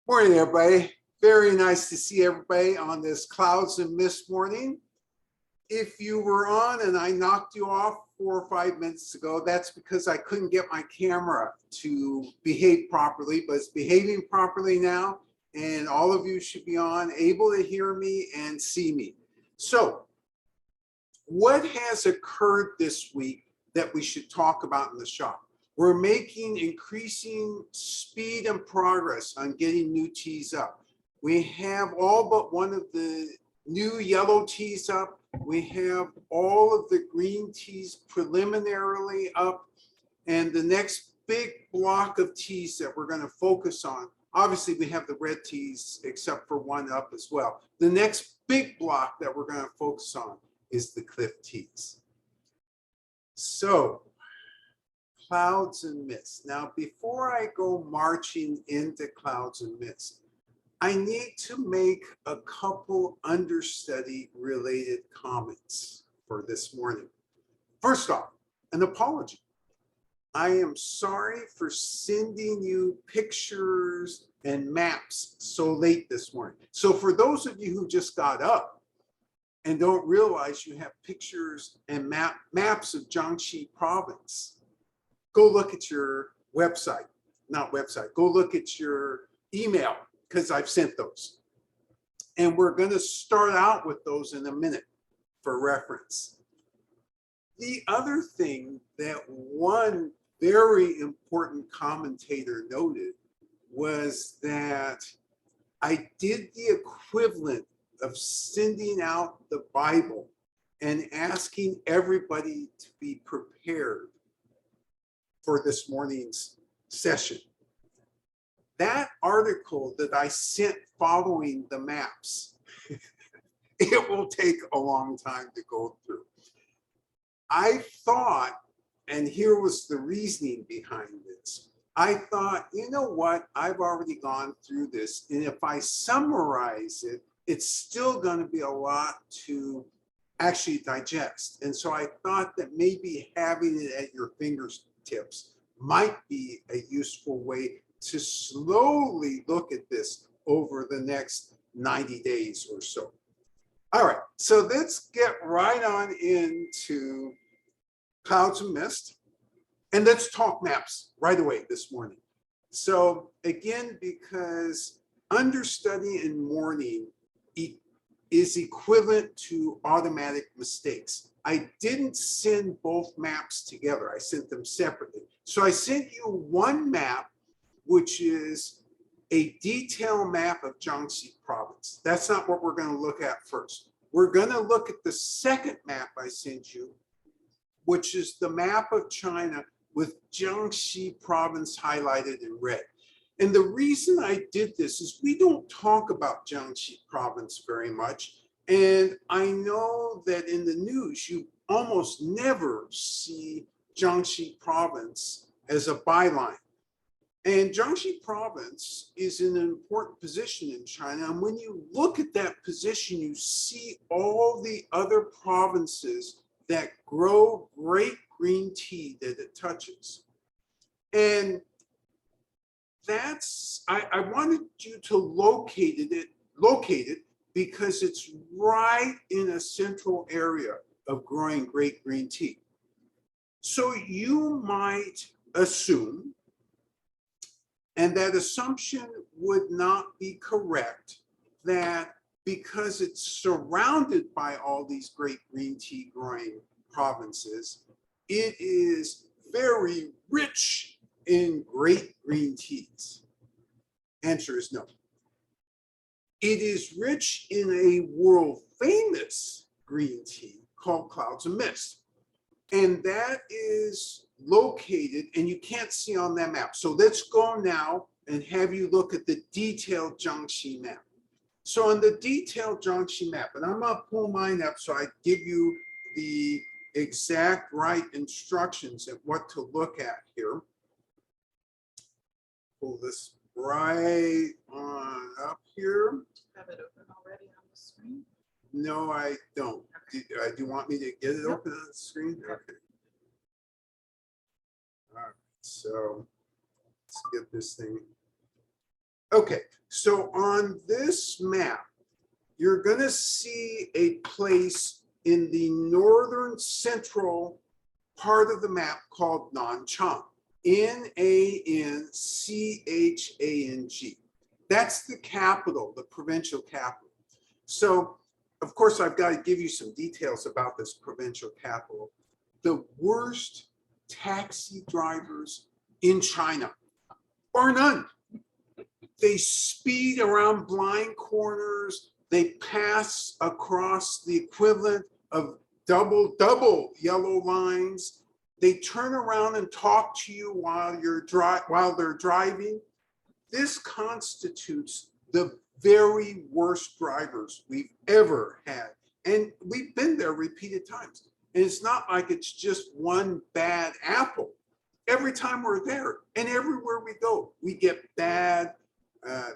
Morning, everybody. Very nice to see everybody on this clouds and mist morning. If you were on and I knocked you off 4 or 5 minutes ago, that's because I couldn't get my camera to behave properly, but it's behaving properly now, and all of you should be on, able to hear me and see me. So, what has occurred this week that we should talk about in the shop? We're making increasing speed and progress on getting new teas up. We have all but one of the new yellow teas up. We have all of the green teas preliminarily up. And the next big block of teas that we're going to focus on, obviously we have the red teas except for one up as well. The next big block that we're going to focus on is the cliff teas. So, clouds and mist. Now, before I go marching into clouds and mist, I need to make a couple understudy related comments for this morning. First off, an apology. I am sorry for sending you pictures and maps so late this morning. So for those of you who just got up and don't realize you have pictures and maps of Jiangxi Province, go look at your website, go look at your email, because I've sent those. And we're going to start out with those in a minute for reference. The other thing that one very important commentator noted was that I did the equivalent of sending out the Bible and asking everybody to be prepared for this morning's session. That article that I sent following the maps, it will take a long time to go through. I thought, and here was the reasoning behind this, I thought, you know what, I've already gone through this, and if I summarize it, it's still going to be a lot to actually digest. And so I thought that maybe having it at your fingertips might be a useful way to slowly look at this over the next 90 days or so. All right, so let's get right on into clouds and mist, and let's talk maps right away this morning. So again, because understudy and morning is equivalent to automatic mistakes. I didn't send both maps together. I sent them separately. So I sent you one map, which is a detailed map of Jiangxi Province. That's not what we're going to look at first. We're going to look at the second map I sent you, which is the map of China with Jiangxi Province highlighted in red. And the reason I did this is we don't talk about Jiangxi Province very much. And I know that in the news, you almost never see Jiangxi Province as a byline. And Jiangxi Province is in an important position in China. And when you look at that position, you see all the other provinces that grow great green tea that it touches. And that's, I wanted you to locate it because it's right in a central area of growing great green tea. So you might assume, and that assumption would not be correct, that because it's surrounded by all these great green tea growing provinces, it is very rich in great green teas. Answer is no. It is rich in a world famous green tea called clouds and mist. And that is located, and you can't see on that map. So let's go now and have you look at the detailed Jiangxi map. So on the detailed Jiangxi map, and I'm going to pull mine up so I give you the exact right instructions at what to look at here. Pull this right on up here. Have it open already on the screen? No, I don't. Okay. Do you want me to get it open on the screen? Okay. All right, so let's get this thing Okay, so on this map, you're going to see a place in the northern central part of the map called Nanchang. Nanchang. That's the capital, the provincial capital. So, of course, I've got to give you some details about this provincial capital. The worst taxi drivers in China, bar none. They speed around blind corners. They pass across the equivalent of double yellow lines. They turn around and talk to you while they're driving. This constitutes the very worst drivers we've ever had. And we've been there repeated times. And it's not like it's just one bad apple. Every time we're there and everywhere we go, we get bad.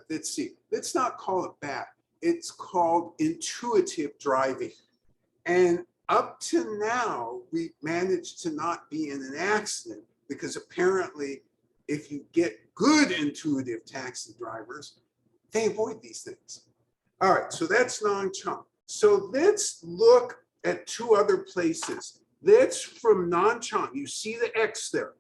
Let's not call it bad. It's called intuitive driving. And up to now, we managed to not be in an accident because apparently if you get good intuitive taxi drivers, they avoid these things. All right, so that's Nanchang. So let's look at two other places. That's from Nanchang. You see the X there.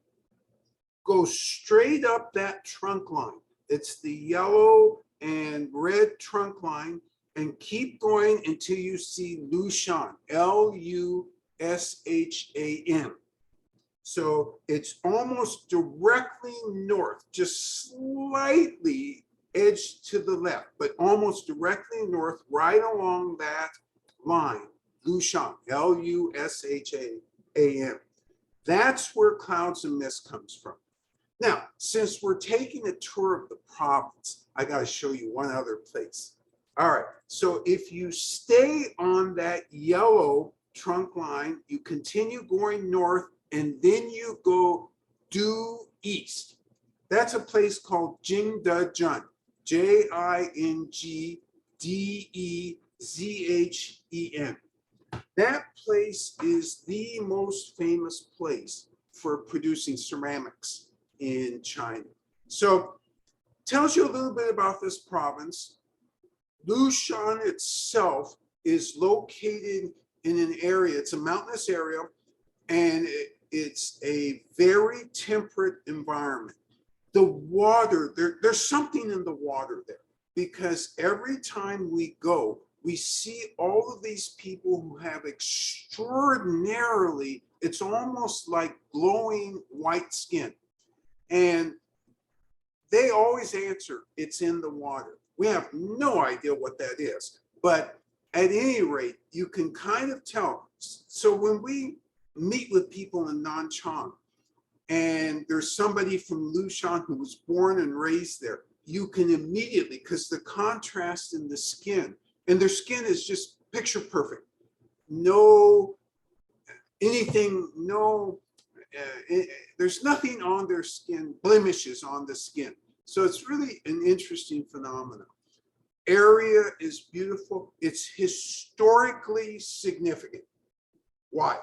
Go straight up that trunk line. It's the yellow and red trunk line, and keep going until you see Lushan, Lushan. So it's almost directly north, just slightly edged to the left, but almost directly north, right along that line, Lushan, Lushan. That's where clouds and mist comes from. Now, since we're taking a tour of the province, I got to show you one other place. All right, so if you stay on that yellow trunk line, you continue going north, and then you go due east. That's a place called Jingdezhen, Jingdezhen. That place is the most famous place for producing ceramics in China. So tells you a little bit about this province. Lushan itself is located in an area, it's a mountainous area, and it's a very temperate environment. The water, there's something in the water there, because every time we go, we see all of these people who have extraordinarily, it's almost like glowing white skin. And they always answer, it's in the water. We have no idea what that is, but at any rate, you can kind of tell. So when we meet with people in Nanchang, and there's somebody from Lushan who was born and raised there, you can immediately, because the contrast in the skin, and their skin is just picture perfect. No anything, there's nothing on their skin, blemishes on the skin. So it's really an interesting phenomenon. Area is beautiful. It's historically significant. Why?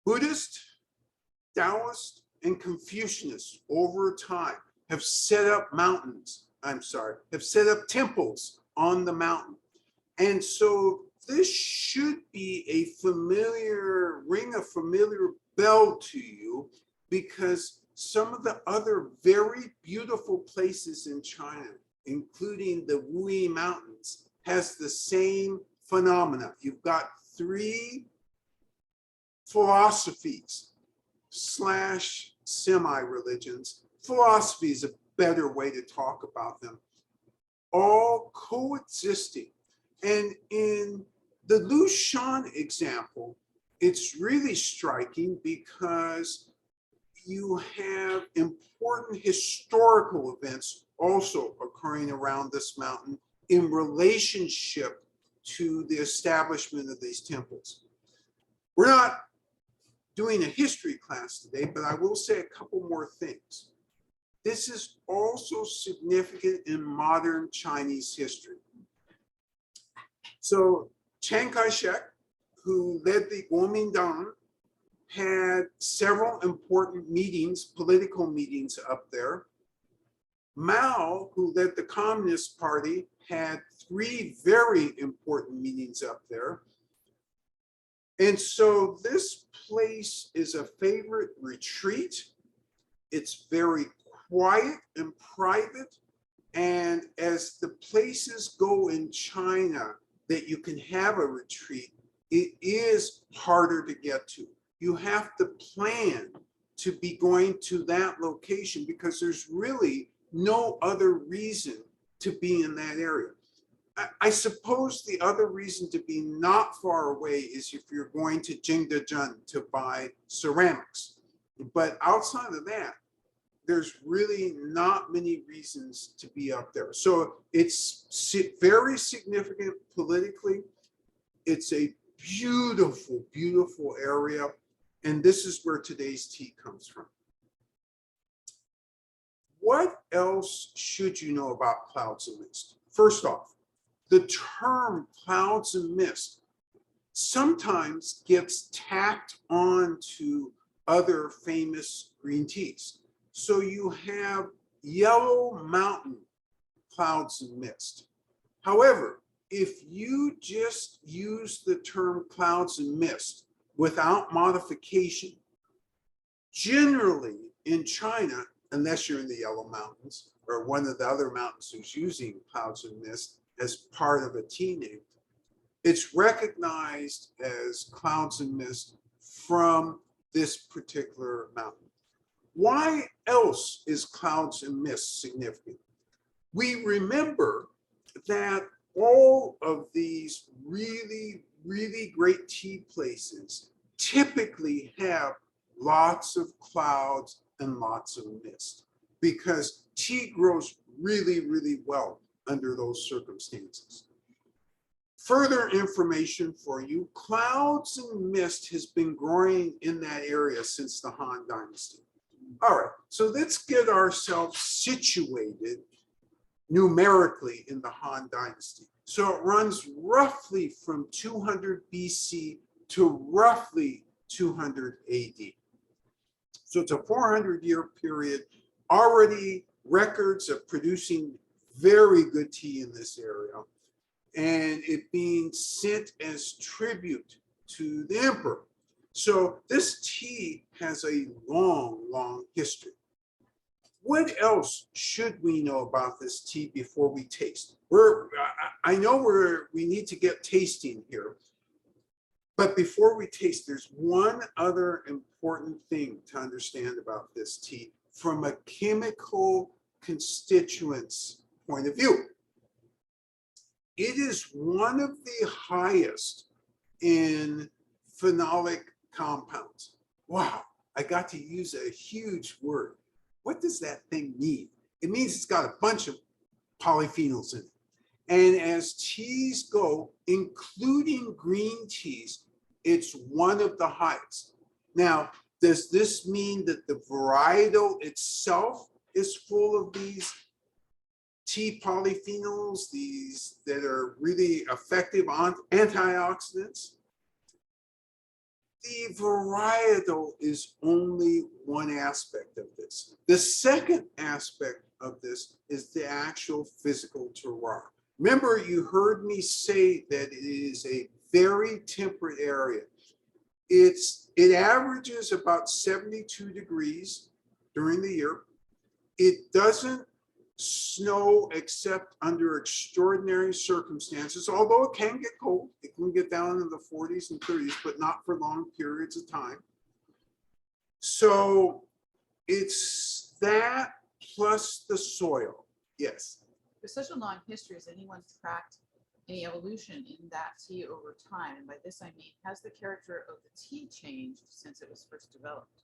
Buddhist, Taoist, and Confucianists over time have set up have set up temples on the mountain. And so this should be a ring a familiar bell to you, because some of the other very beautiful places in China, including the Wuyi Mountains, has the same phenomena. You've got three philosophies / semi-religions. Philosophy is a better way to talk about them, all coexisting. And in the Lushan example, it's really striking because you have important historical events also occurring around this mountain in relationship to the establishment of these temples. We're not doing a history class today, but I will say a couple more things. This is also significant in modern Chinese history. So Chiang Kai-shek, who led the Kuomintang, had several important meetings, political meetings up there. Mao, who led the Communist Party, had 3 very important meetings up there. And so this place is a favorite retreat. It's very quiet and private. And as the places go in China that you can have a retreat, it is harder to get to. You have to plan to be going to that location because there's really no other reason to be in that area. I suppose the other reason to be not far away is if you're going to Jingdezhen to buy ceramics. But outside of that, there's really not many reasons to be up there. So it's very significant politically. It's a beautiful, beautiful area. And this is where today's tea comes from. What else should you know about clouds and mist? First off, the term clouds and mist sometimes gets tacked on to other famous green teas. So you have Yellow Mountain clouds and mist. However, if you just use the term clouds and mist without modification, generally in China, unless you're in the Yellow Mountains or one of the other mountains who's using clouds and mist as part of a tea name, it's recognized as clouds and mist from this particular mountain. Why else is clouds and mist significant? We remember that all of these really, really great tea places typically have lots of clouds and lots of mist because tea grows really, really well under those circumstances. Further information for you, clouds and mist has been growing in that area since the Han Dynasty. All right, so let's get ourselves situated numerically in the Han Dynasty. So it runs roughly from 200 BC to roughly 200 AD. So it's a 400-year period, already records of producing very good tea in this area, and it being sent as tribute to the emperor. So this tea has a long, long history. What else should we know about this tea before we taste? I know we need to get tasting here, but before we taste, there's one other important thing to understand about this tea from a chemical constituents point of view. It is one of the highest in phenolic compounds. Wow, I got to use a huge word. What does that thing mean? It means it's got a bunch of polyphenols in it. And as teas go, including green teas, it's one of the highest. Now, does this mean that the varietal itself is full of these tea polyphenols, these that are really effective antioxidants? The varietal is only one aspect of this. The second aspect of this is the actual physical terroir. Remember, you heard me say that it is a very temperate area. It averages about 72 degrees during the year. It doesn't snow except under extraordinary circumstances, although it can get cold. It can get down into the 40s and 30s, but not for long periods of time. So it's that plus the soil. Yes. For such a long history, has anyone tracked any evolution in that tea over time? And by this, I mean, has the character of the tea changed since it was first developed?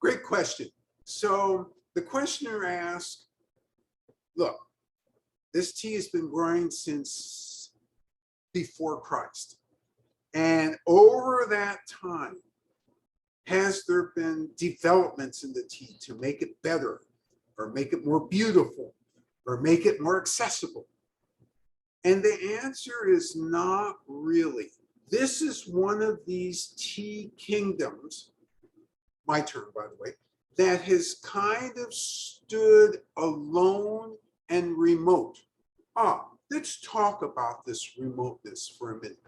Great question. So the questioner asked, look, this tea has been growing since before Christ. And over that time, has there been developments in the tea to make it better or make it more beautiful or make it more accessible? And the answer is not really. This is one of these tea kingdoms, my term, by the way, that has kind of stood alone and remote. Let's talk about this remoteness for a minute.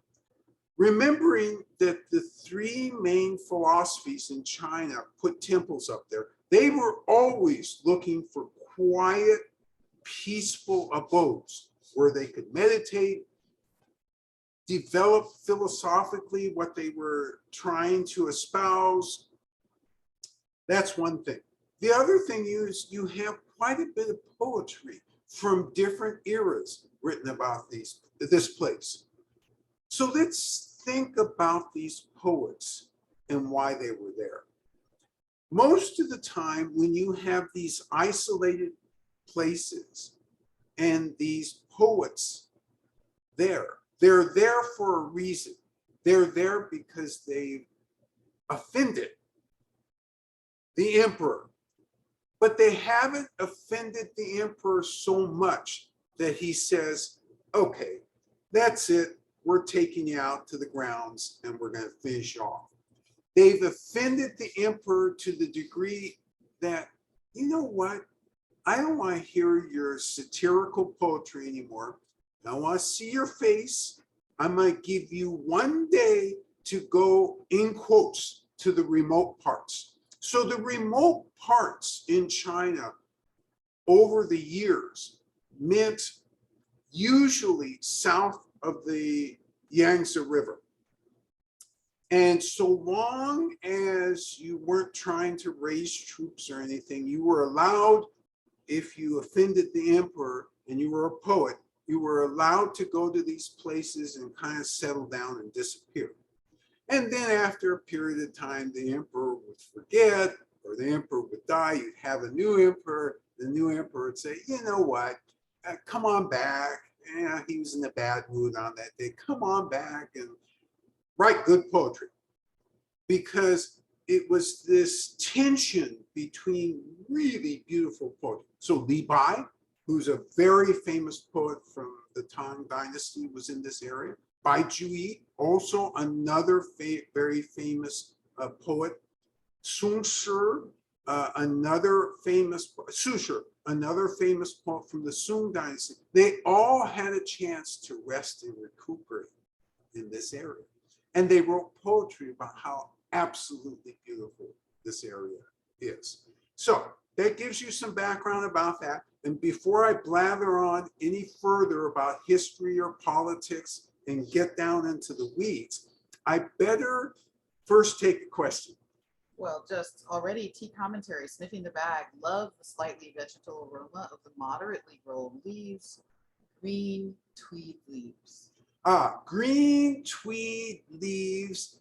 Remembering that the three main philosophies in China put temples up there, they were always looking for quiet, peaceful abodes where they could meditate, develop philosophically what they were trying to espouse. That's one thing. The other thing is you have quite a bit of poetry from different eras written about this place. So let's think about these poets and why they were there. Most of the time when you have these isolated places and these poets there, they're there for a reason. They're there because they offended the emperor, but they haven't offended the emperor so much that he says, okay, that's it. We're taking you out to the grounds and we're going to finish off. They've offended the emperor to the degree that, you know what? I don't want to hear your satirical poetry anymore. I don't want to see your face. I'm going to give you 1 day to go, in quotes, to the remote parts. So the remote parts in China over the years meant usually south of the Yangtze River. And so long as you weren't trying to raise troops or anything, you were allowed, if you offended the emperor and you were a poet, you were allowed to go to these places and kind of settle down and disappear. And then after a period of time, the emperor would forget, or the emperor would die. You'd have a new emperor. The new emperor would say, you know what, come on back. Yeah, he was in a bad mood on that day. Come on back and write good poetry. Because it was this tension between really beautiful poetry. So Li Bai, who's a very famous poet from the Tang Dynasty, was in this area. Bai Juyi, also another very famous poet. Sun Shi, another famous, Su Shi, another famous poet from the Sung Dynasty. They all had a chance to rest and recuperate in this area. And they wrote poetry about how absolutely beautiful this area is. So that gives you some background about that. And before I blather on any further about history or politics and get down into the weeds, I better first take a question. Well, just already tea commentary, sniffing the bag, love the slightly vegetal aroma of the moderately rolled leaves, green tweed leaves. Green tweed leaves,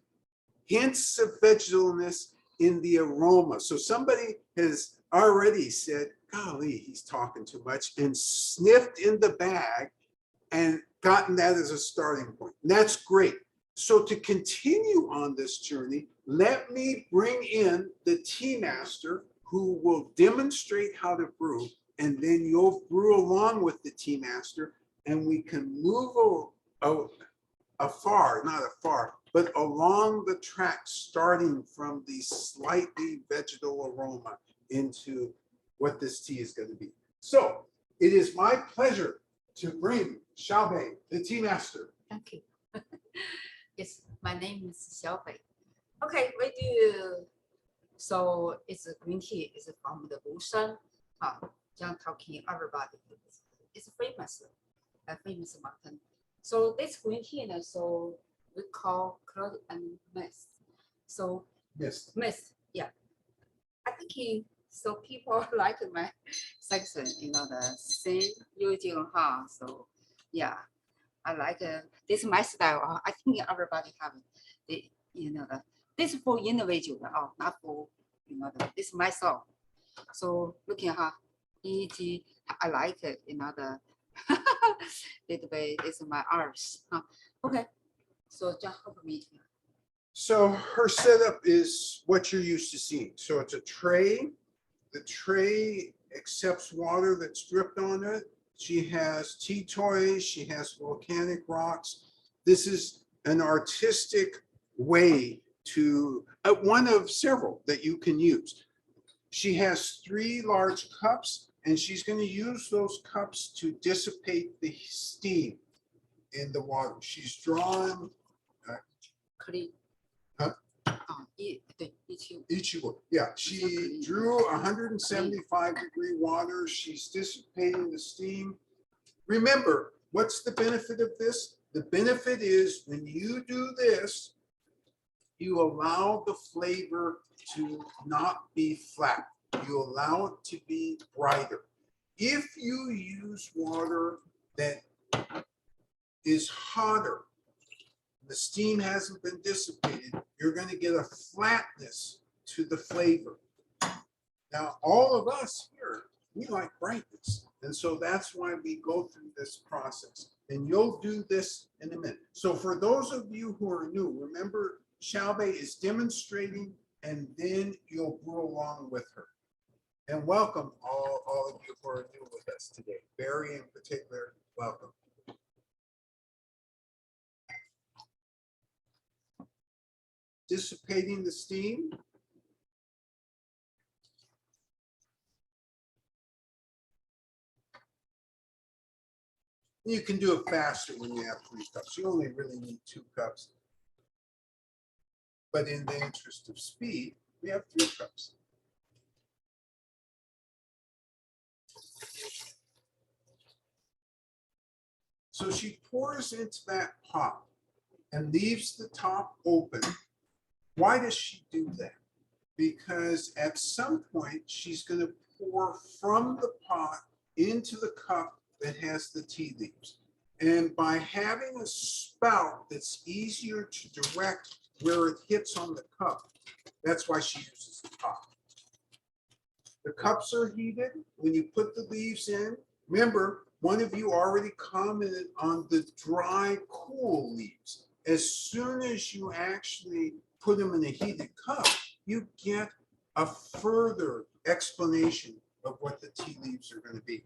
hints of vegetalness in the aroma. So somebody has already said, golly, he's talking too much, and sniffed in the bag and gotten that as a starting point. And that's great. So to continue on this journey, let me bring in the tea master who will demonstrate how to brew, and then you'll brew along with the tea master, and we can move afar, not afar, but along the track, starting from the slightly vegetal aroma into what this tea is going to be. So it is my pleasure to bring Xiaobei, the tea master. Thank you. Yes, my name is Xiaobei. Okay, we do. So it's a green tea. It's from the Bushan. Jiang talking everybody. It's famous, a famous mountain. So this green tea, so we call cloud and mist. So Mist. Mist, yeah. I think so people like my section, the same using So yeah, I like this is my style. I think everybody have it. This is for individual, not for this is my style. So looking at I like it, the little bit is my arts. Okay, so just help me. So her setup is what you're used to seeing. So it's a tray. The tray accepts water that's dripped on it. She has tea toys. She has volcanic rocks. This is an artistic way to, one of several that you can use. She has 3 large cups, and she's going to use those cups to dissipate the steam in the water. She's drawn 可以。啊对，175。Ichigo. Yeah, she drew 175-degree water. She's dissipating the steam. Remember, what's the benefit of this? The benefit is when you do this, you allow the flavor to not be flat. You allow it to be brighter. If you use water that is hotter, the steam hasn't been dissipated, you're going to get a flatness to the flavor. Now, all of us here, we like brightness. And so that's why we go through this process. And you'll do this in a minute. So for those of you who are new, remember, Xiaobei is demonstrating, and then you'll brew along with her. And welcome all of you who are new with us today. Barry in particular, welcome. Dissipating the steam. You can do it faster when you have 3 cups. You only really need 2 cups. But in the interest of speed, we have 3 cups. So she pours into that pot and leaves the top open. Why does she do that? Because at some point, she's going to pour from the pot into the cup that has the tea leaves. And by having a spout that's easier to direct where it hits on the cup, that's why she uses the pot. The cups are heated. When you put the leaves in, remember, one of you already commented on the dry, cool leaves. As soon as you actually put them in a heated cup, you get a further explanation of what the tea leaves are going to be.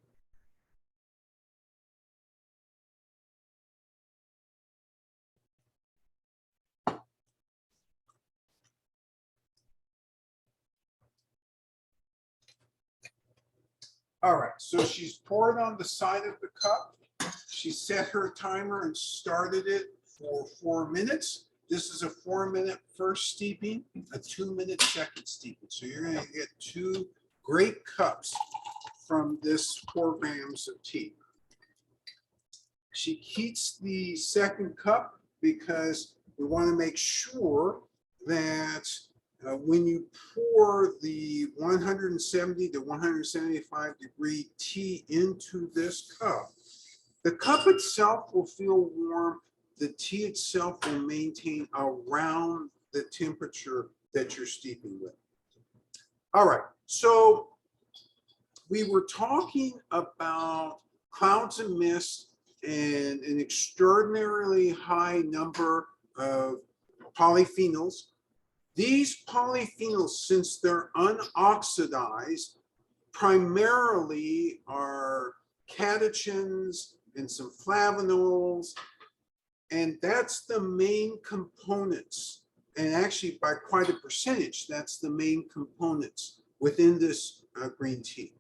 All right, so she's poured on the side of the cup. She set her timer and started it for 4 minutes. This is a 4-minute first steeping, a 2-minute second steeping. So you're going to get 2 great cups from this 4 grams of tea. She heats the second cup because we want to make sure that when you pour the 170 to 175 degree tea into this cup, the cup itself will feel warm. The tea itself will maintain around the temperature that you're steeping with. All right, so we were talking about clouds and mist and an extraordinarily high number of polyphenols. These polyphenols, since they're unoxidized, primarily are catechins and some flavonols, and that's the main components. And actually, by quite a percentage, that's the main components within this green tea.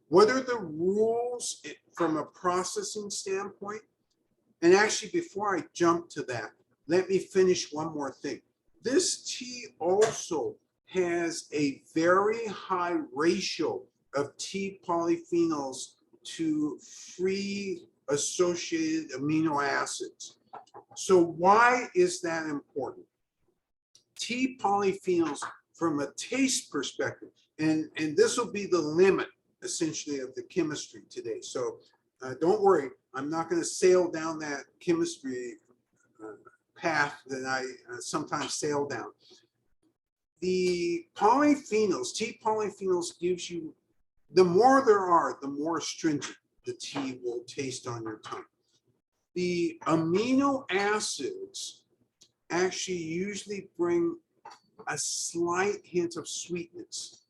What are the rules from a processing standpoint? And actually, before I jump to that, let me finish one more thing. This tea also has a very high ratio of tea polyphenols to free associated amino acids. So why is that important? Tea polyphenols from a taste perspective, and this will be the limit essentially of the chemistry today. So don't worry, I'm not going to sail down that chemistry path that I sometimes sail down. The polyphenols, tea polyphenols gives you, the more there are, the more astringent the tea will taste on your tongue. The amino acids actually usually bring a slight hint of sweetness.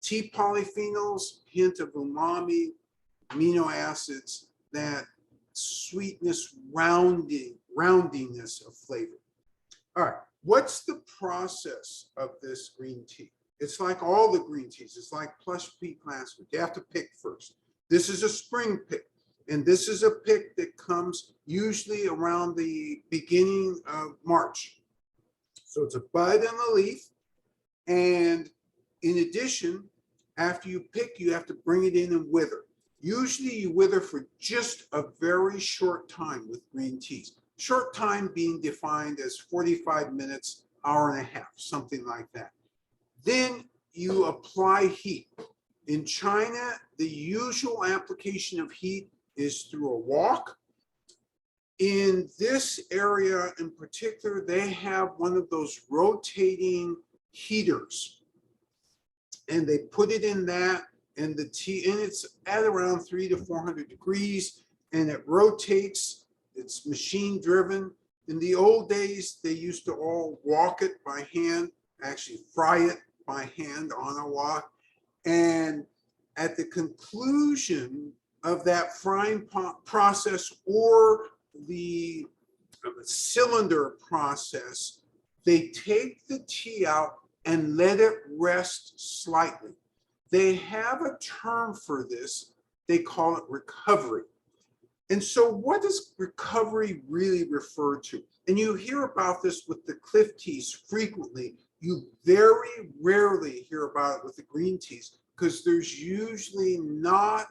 Tea polyphenols, hint of umami, amino acids, that sweetness, roundiness of flavor. All right, what's the process of this green tea? It's like all the green teas. It's like plush pea classic. You have to pick first. This is a spring pick. And this is a pick that comes usually around the beginning of March. So it's a bud and a leaf. And in addition, after you pick, you have to bring it in and wither. Usually you wither for just a very short time with green teas. Short time being defined as 45 minutes, hour and a half, something like that. Then you apply heat. In China, the usual application of heat is through a wok. In this area in particular, they have one of those rotating heaters. And they put it in that, and the tea, and it's at around 300 to 400 degrees, and it rotates. It's machine driven. In the old days, they used to all wok it by hand, actually fry it by hand on a wok. And at the conclusion of that frying process or the cylinder process, they take the tea out and let it rest slightly. They have a term for this. They call it recovery. And so what does recovery really refer to? And you hear about this with the cliff teas frequently. You very rarely hear about it with the green teas because there's usually not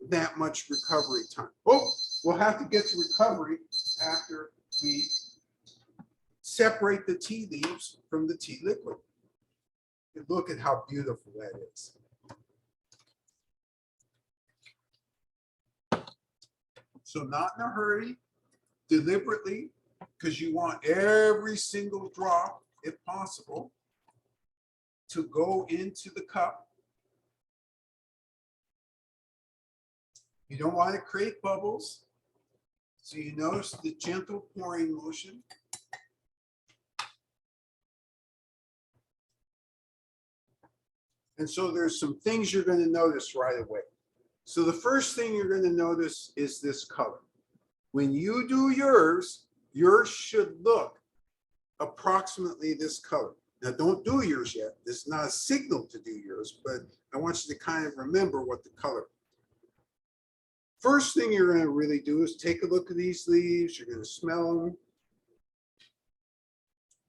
that much recovery time. Oh, we'll have to get to recovery after we separate the tea leaves from the tea liquid. And look at how beautiful that is. So not in a hurry, deliberately, because you want every single drop, if possible, to go into the cup. You don't want to create bubbles. So you notice the gentle pouring motion. And so there's some things you're going to notice right away. So the first thing you're going to notice is this color. When you do yours should look approximately this color. Now don't do yours yet. This is not a signal to do yours, but I want you to kind of remember what the color. First thing you're going to really do is take a look at these leaves. You're going to smell them.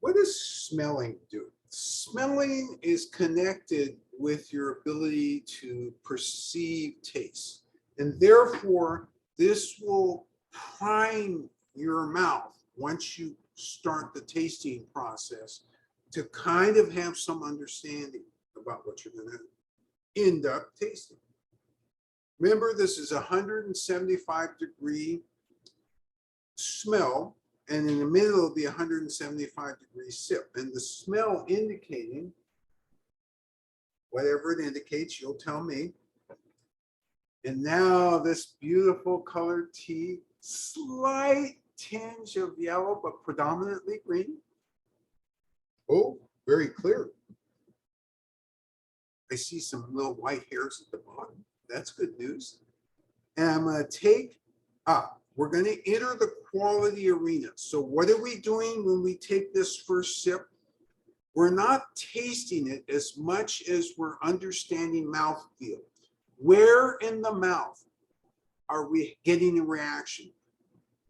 What does smelling do? Smelling is connected with your ability to perceive taste. And therefore, this will prime your mouth once you start the tasting process to kind of have some understanding about what you're going to end up tasting. Remember, this is a 175-degree smell, and in the middle will be a 175-degree sip. And the smell indicating whatever it indicates, you'll tell me. And now this beautiful colored tea, slight tinge of yellow, but predominantly green. Oh, very clear. I see some little white hairs at the bottom. That's good news. And I'm going to take up. We're going to enter the quality arena. So what are we doing when we take this first sip? We're not tasting it as much as we're understanding mouthfeel. Where in the mouth are we getting a reaction?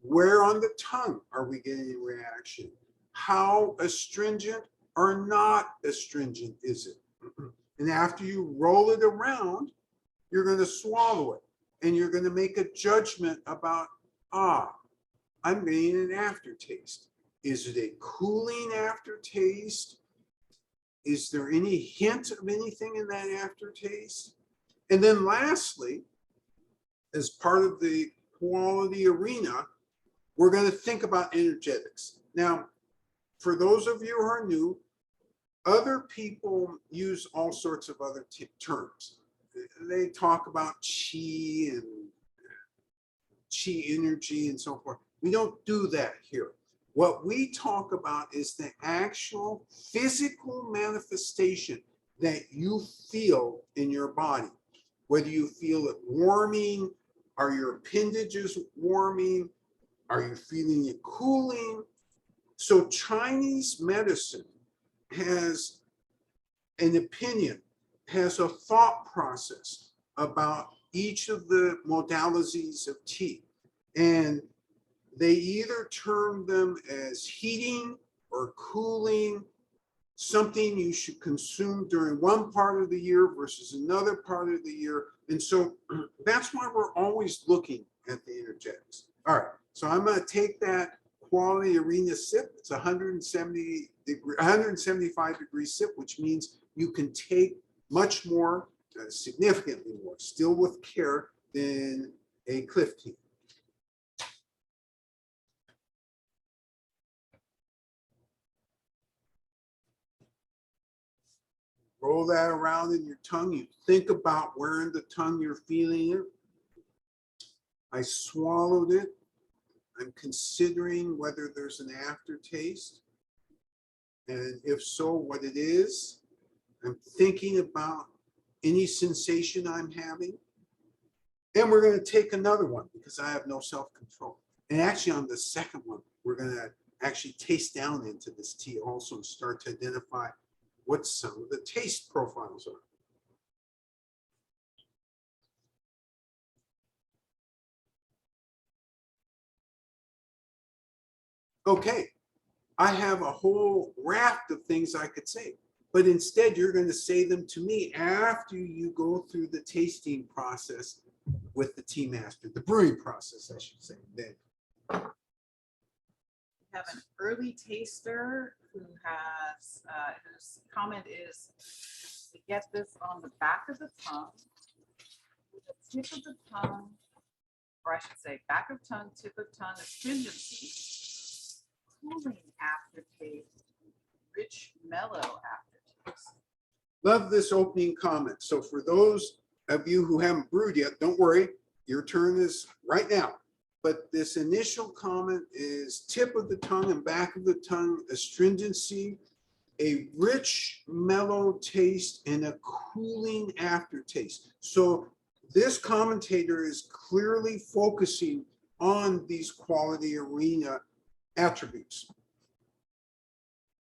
Where on the tongue are we getting a reaction? How astringent or not astringent is it? And after you roll it around, you're going to swallow it and you're going to make a judgment about, I'm getting an aftertaste. Is it a cooling aftertaste? Is there any hint of anything in that aftertaste? And then lastly, as part of the quality arena, we're going to think about energetics. Now, for those of you who are new, other people use all sorts of other terms. They talk about chi and chi energy and so forth. We don't do that here. What we talk about is the actual physical manifestation that you feel in your body. Whether you feel it warming, are your appendages warming? Are you feeling it cooling? So Chinese medicine has an opinion, has a thought process about each of the modalities of tea. And they either term them as heating or cooling, something you should consume during one part of the year versus another part of the year. And so that's why we're always looking at the energetics. All right, so I'm going to take that quality arena sip. It's 175 degree sip, which means you can take much more, significantly more, still with care, than a cliff tea. Roll that around in your tongue. You think about where in the tongue you're feeling it. I swallowed it. I'm considering whether there's an aftertaste. And if so, what it is. I'm thinking about any sensation I'm having. And we're going to take another one because I have no self-control. And actually on the second one, we're going to actually taste down into this tea also and start to identify what some of the taste profiles are. Okay, I have a whole raft of things I could say, but instead you're going to say them to me after you go through the tasting process with the tea master, the brewing process, I should say. Then We have an early taster who has, whose comment is to get this on the back of the tongue, the tip of the tongue, or I should say back of tongue, tip of tongue, astringency, cooling aftertaste, rich, mellow aftertaste. love this opening comment. So for those of you who haven't brewed yet, don't worry, your turn is right now. But this initial comment is tip of the tongue and back of the tongue, astringency, a rich, mellow taste, and a cooling aftertaste. So this commentator is clearly focusing on these quality arena attributes.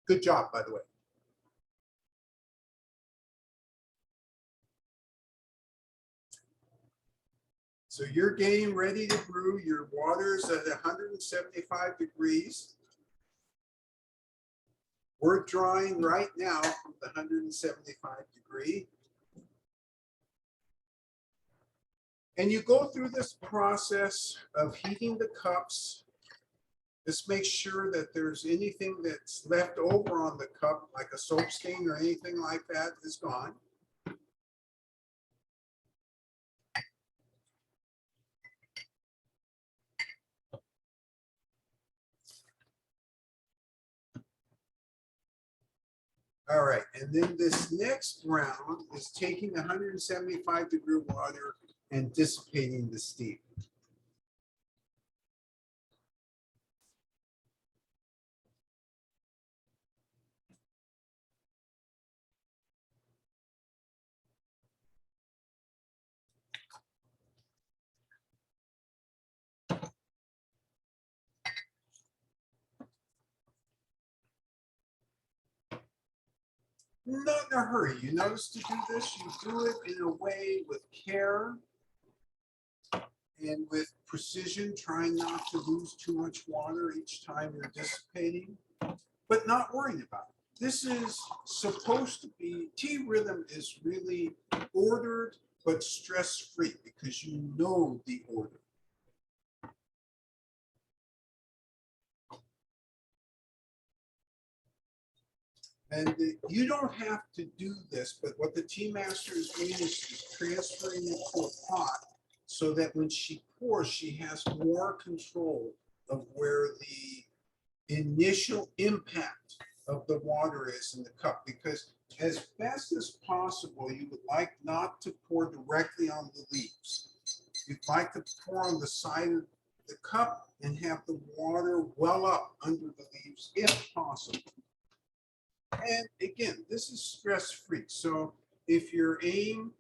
Good job, by the way. So you're getting ready to brew. Your water's at 175 degrees. We're drawing right now from the 175 degree. And you go through this process of heating the cups. Just make sure that there's anything that's left over on the cup, like a soap stain or anything like that, is gone. All right, and then this next round is taking 175 degree water and dissipating the steam. Not in a hurry. You notice to do this, you do it in a way with care and with precision, trying not to lose too much water each time you're dissipating, but not worrying about it. This is supposed to be, tea rhythm is really ordered but stress-free because you know the order. And you don't have to do this, but what the tea master is doing is transferring it to a pot so that when she pours, she has more control of where the initial impact of the water is in the cup. Because as best as possible, you would like not to pour directly on the leaves. You'd like to pour on the side of the cup and have the water well up under the leaves if possible. And again, this is stress-free. So if your aim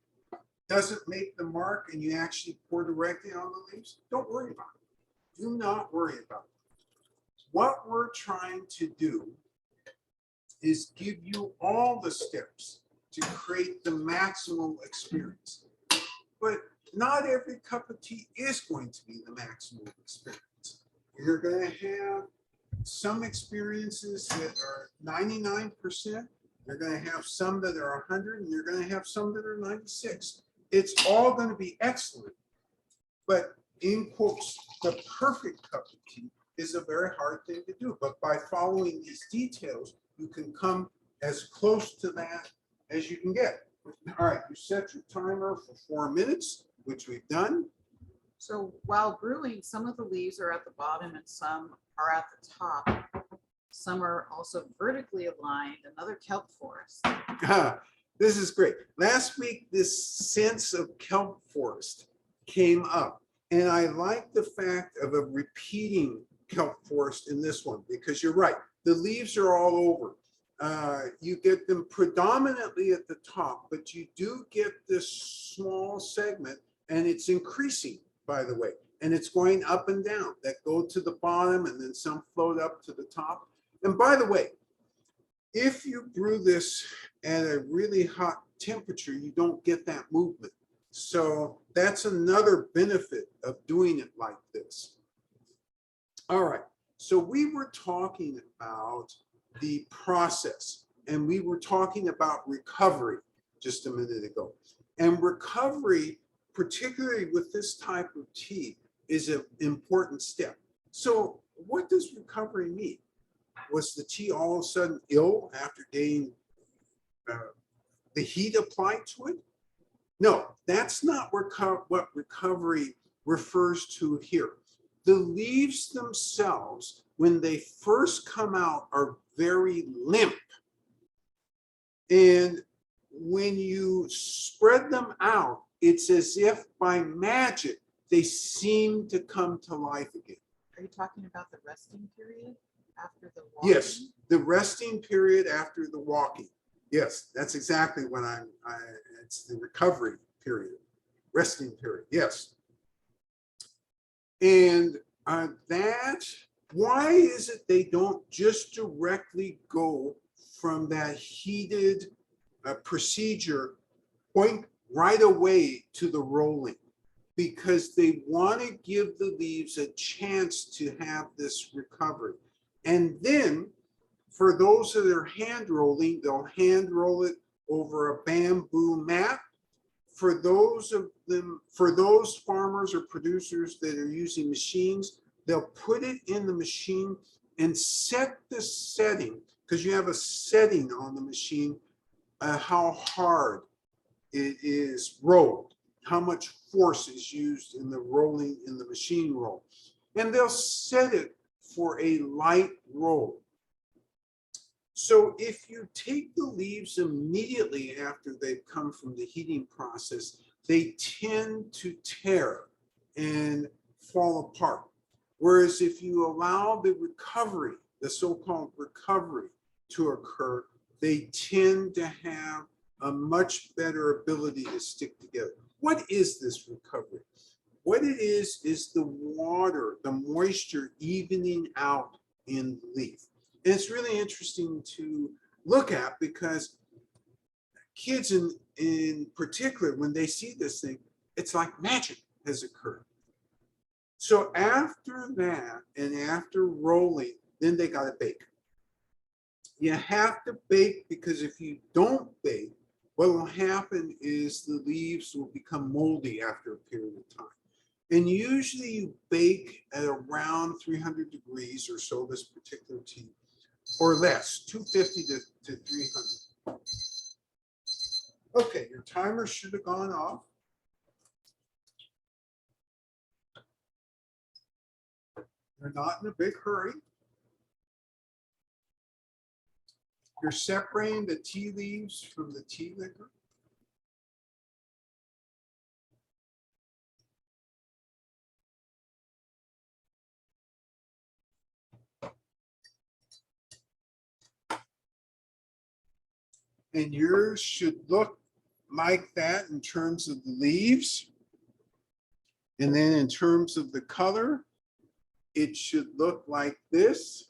doesn't make the mark and you actually pour directly on the leaves, don't worry about it. Do not worry about it. What we're trying to do is give you all the steps to create the maximum experience. But not every cup of tea is going to be the maximum experience. You're going to have some experiences that are 99%. You're going to have some that are 100, and you're going to have some that are 96. It's all going to be excellent. But in quotes, the perfect cup of tea is a very hard thing to do. But by following these details, you can come as close to that as you can get. All right, you set your timer for 4 minutes, which we've done. So while brewing, some of the leaves are at the bottom and some are at the top. Some are also vertically aligned, another kelp forest. This is great. Last week, this sense of kelp forest came up. And I like the fact of a repeating kelp forest in this one, because you're right. The leaves are all over. You get them predominantly at the top, but you do get this small segment, and it's increasing, by the way. And it's going up and down that go to the bottom, and then some float up to the top. And by the way, if you brew this at a really hot temperature, you don't get that movement. So that's another benefit of doing it like this. All right, so we were talking about the process, and we were talking about recovery just a minute ago. And recovery, particularly with this type of tea, is an important step. So what does recovery mean? Was the tea all of a sudden ill after getting the heat applied to it? No, that's not what recovery refers to here. The leaves themselves, when they first come out, are very limp. And when you spread them out, it's as if by magic, they seem to come to life again. Are you talking about the resting period after the walking? Yes, the resting period after the walking. Yes, that's exactly what it's the recovery period, resting period, yes. And why is it they don't just directly go from that heated procedure point right away to the rolling? Because they want to give the leaves a chance to have this recovery. And then for those that are hand rolling, they'll hand roll it over a bamboo mat. For those farmers or producers that are using machines, they'll put it in the machine and set the setting, because you have a setting on the machine, how hard it is rolled, how much force is used in the rolling in the machine roll. And they'll set it for a light roll. So if you take the leaves immediately after they've come from the heating process, they tend to tear and fall apart. Whereas if you allow the recovery, the so-called recovery, to occur, they tend to have a much better ability to stick together. What is this recovery? What it is the water, the moisture evening out in the leaf. And it's really interesting to look at, because kids in particular, when they see this thing, it's like magic has occurred. So after that, and after rolling, then they got to bake. You have to bake, because if you don't bake, what will happen is the leaves will become moldy after a period of time. And usually you bake at around 300 degrees or so, this particular tea, or less, 250 to 300. Okay, your timer should have gone off. You're not in a big hurry. You're separating the tea leaves from the tea liquor. And yours should look like that in terms of the leaves. And then in terms of the color, it should look like this.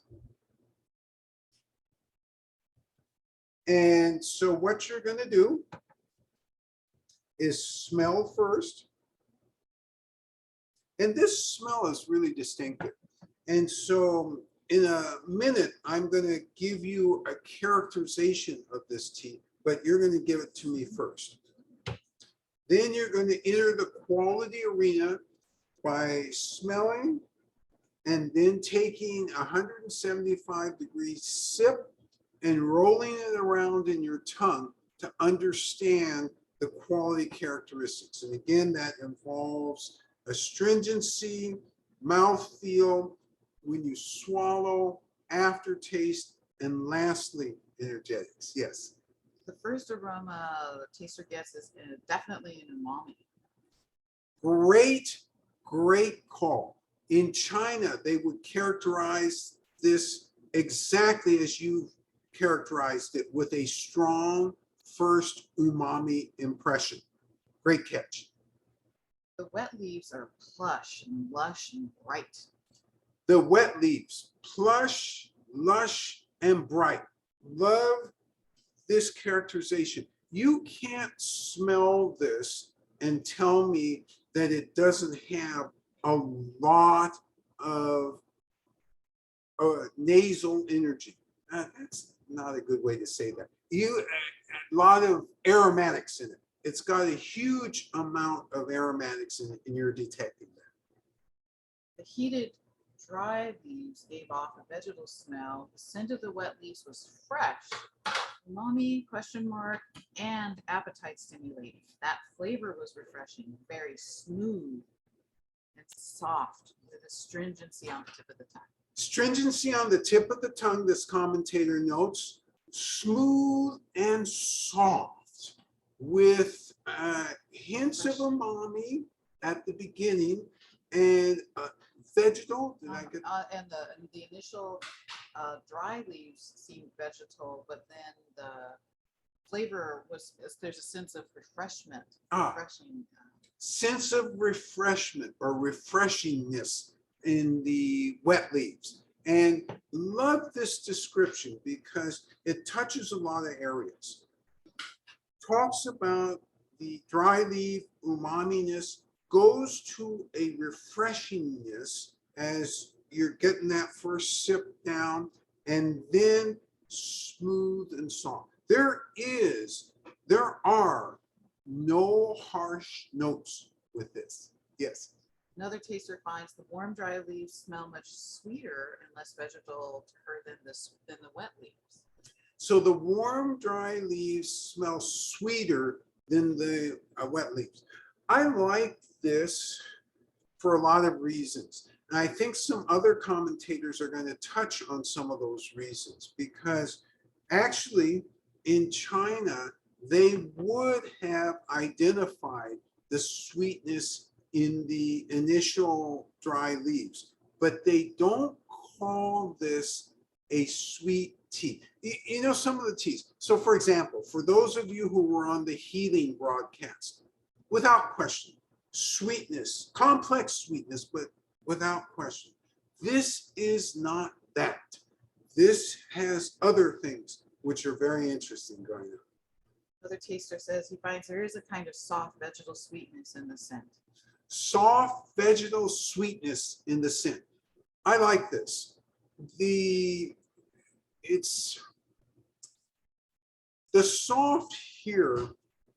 And so what you're going to do is smell first. And this smell is really distinctive. And so in a minute, I'm going to give you a characterization of this tea, but you're going to give it to me first. Then you're going to enter the quality arena by smelling and then taking a 175-degree sip and rolling it around in your tongue to understand the quality characteristics. And again, that involves astringency, mouthfeel, when you swallow, aftertaste, and lastly, energetics. Yes. The first aroma the taster gets is definitely an umami. Great, great call. In China, they would characterize this exactly as you characterized it, with a strong first umami impression. Great catch. The wet leaves are plush and lush and bright. The wet leaves, plush, lush, and bright. Love this characterization. You can't smell this and tell me that it doesn't have a lot of nasal energy. That's not a good way to say that. A lot of aromatics in it. It's got a huge amount of aromatics in it, and you're detecting that. The heated, dry leaves gave off a vegetal smell. The scent of the wet leaves was fresh, umami, and appetite stimulating. That flavor was refreshing, very smooth and soft, with astringency on the tip of the tongue. Stringency on the tip of the tongue, this commentator notes, smooth and soft, with hints of umami at the beginning and vegetal. Did I get? And the initial dry leaves seemed vegetal, but then the flavor was, there's a sense of refreshment, refreshing. Sense of refreshment or refreshingness in the wet leaves. And love this description because it touches a lot of areas. Talks about the dry leaf umaminess, goes to a refreshingness as you're getting that first sip down, and then smooth and soft. There are no harsh notes with this. Yes. Another taster finds the warm, dry leaves smell much sweeter and less vegetal to her than the wet leaves. So the warm, dry leaves smell sweeter than the wet leaves. I like this for a lot of reasons. And I think some other commentators are going to touch on some of those reasons, because actually in China, they would have identified the sweetness in the initial dry leaves, but they don't call this a sweet tea. You know, some of the teas. So for example, for those of you who were on the healing broadcast, without question, sweetness, complex sweetness, but without question, this is not that. This has other things which are very interesting going on. Another taster says he finds there is a kind of soft vegetal sweetness in the scent. Soft vegetal sweetness in the scent. I like this. The soft here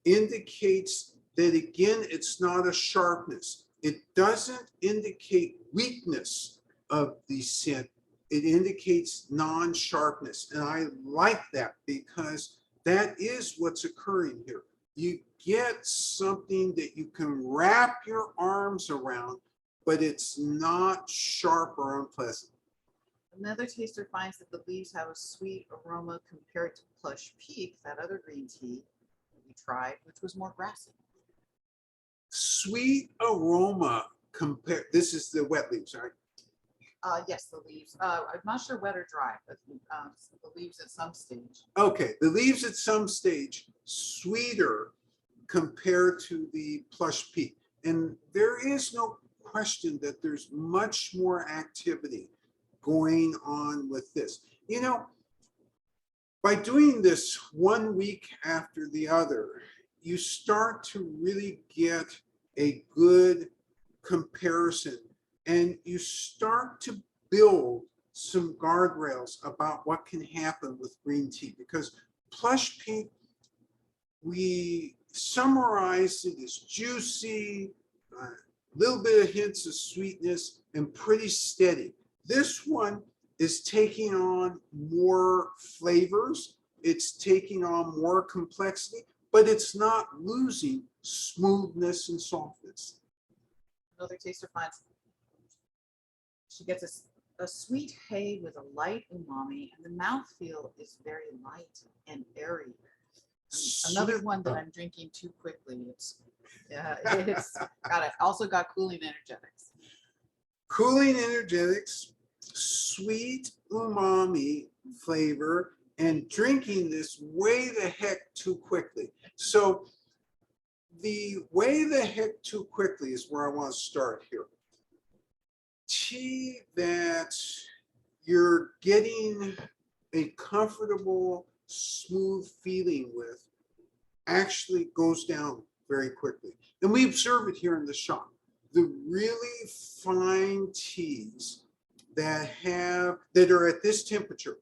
indicates that, again, it's not a sharpness. It doesn't indicate weakness of the scent. It indicates non-sharpness. And I like that because that is what's occurring here. You get something that you can wrap your arms around, but it's not sharp or unpleasant. Another taster finds that the leaves have a sweet aroma compared to Plush Peak, that other green tea that we tried, which was more grassy. Sweet aroma compared, this is the wet leaves, right? Yes, the leaves. I'm not sure wet or dry, but the leaves at some stage. Okay, the leaves at some stage, sweeter compared to the Plush Peak. And there is no question that there's much more activity going on with this. You know, By doing this 1 week after the other, you start to really get a good comparison, and you start to build some guardrails about what can happen with green tea, because Plush Pink, we summarize it as juicy, a little bit of hints of sweetness, and pretty steady. This one is taking on more flavors, it's taking on more complexity, but it's not losing smoothness and softness. Another taster finds she gets a sweet hay with a light umami, and the mouthfeel is very light and airy. Another one that I'm drinking too quickly. It's got it. Also got cooling energetics. Cooling energetics, sweet umami flavor, and drinking this way the heck too quickly. So the way the heck too quickly is where I want to start here. Tea that you're getting a comfortable, smooth feeling with actually goes down very quickly. And we observe it here in the shop. The really fine teas that are at this temperature,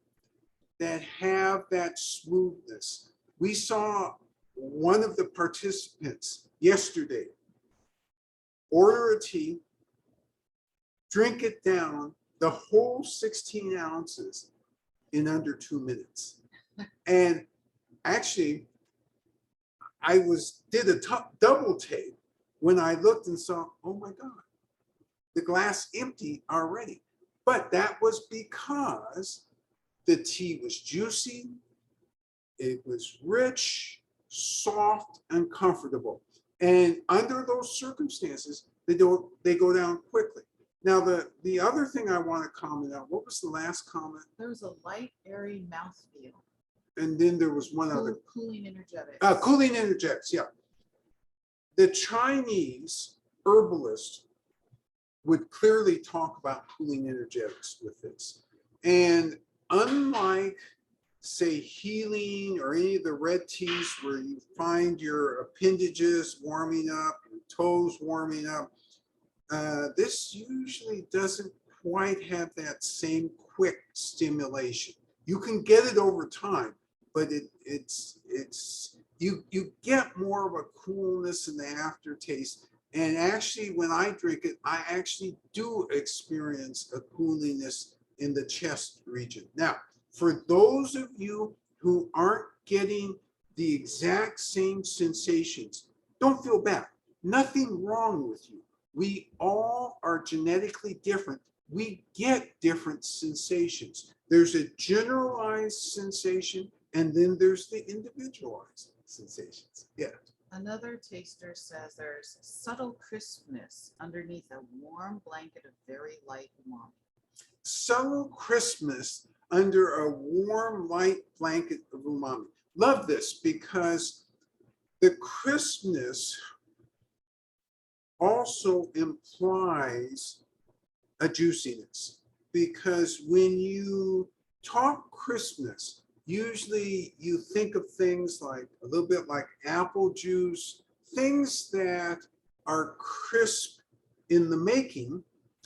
that have that smoothness. We saw one of the participants yesterday order a tea, drink it down, the whole 16 ounces in under 2 minutes. And actually, I did a double take when I looked and saw, oh my God, the glass empty already. But that was because the tea was juicy, it was rich, soft, and comfortable. And under those circumstances, they go down quickly. Now, the other thing I want to comment on, what was the last comment? There was a light, airy mouthfeel. And then there was one other. Cooling energetics. Cooling energetics, yeah. The Chinese herbalist would clearly talk about cooling energetics with this. And unlike, say, healing or any of the red teas where you find your appendages warming up, your toes warming up, this usually doesn't quite have that same quick stimulation. You can get it over time, but you get more of a coolness in the aftertaste. And actually, when I drink it, I actually do experience a cooliness in the chest region. Now, for those of you who aren't getting the exact same sensations, don't feel bad. Nothing wrong with you. We all are genetically different. We get different sensations. There's a generalized sensation, and then there's the individualized sensations. Yeah. Another taster says there's subtle crispness underneath a warm blanket of very light umami. Subtle crispness under a warm, light blanket of umami. Love this because the crispness also implies a juiciness, because when you talk crispness, usually you think of things like a little bit like apple juice, things that are crisp in the making,